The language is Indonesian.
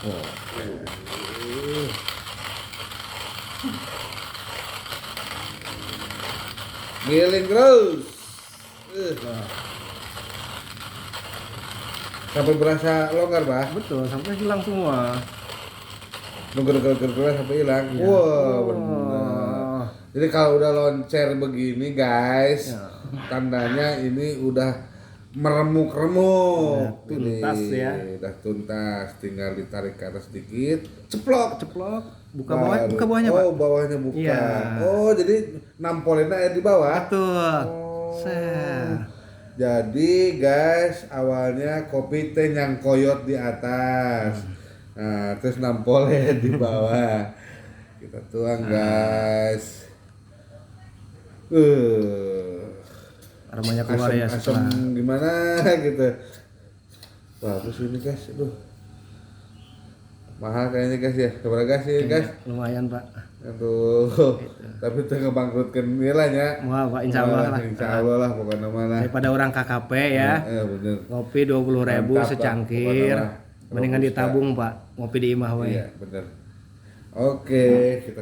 Oh. Giling terus. Nah, Sampai berasa longgar, Bah. betul, sampai hilang semua. Nuger-nuger sampai hilang. Iya. Wah, Oh. benar. Jadi kalau udah loncer begini, guys, Ya. tandanya ini udah meremuk-remuk. Udah tuntas ya. Udah tuntas, tinggal ditarik ke atas sedikit, ceplok. Ceplok, buka Baru. bawahnya, Pak. Oh, bawahnya buka. Iya. Oh, jadi nampolin air di bawah. Betul. Oh. Set. Jadi guys, awalnya kopi teh yang koyot di atas. Nah, terus nampolnya di bawah. Kita tuang guys. Aromanya keluar ya Asam setelah. gimana gitu. Bagus ini guys, aduh. Mahal kayaknya guys ya. Keberapa guys ya guys? Lumayan, Pak. Aduh, tapi itu ngebangkrutkan nilainya. Wah, Pak, insya Allah lah. Insya Allah lah, pokoknya mana. Daripada orang KKP ya. Bener. Ngopi 20.000 Mantap, Pak. secangkir. Pokoknya Mendingan bagus, ditabung, Pak. Ngopi di imah we. Iya, bener. Oke, kita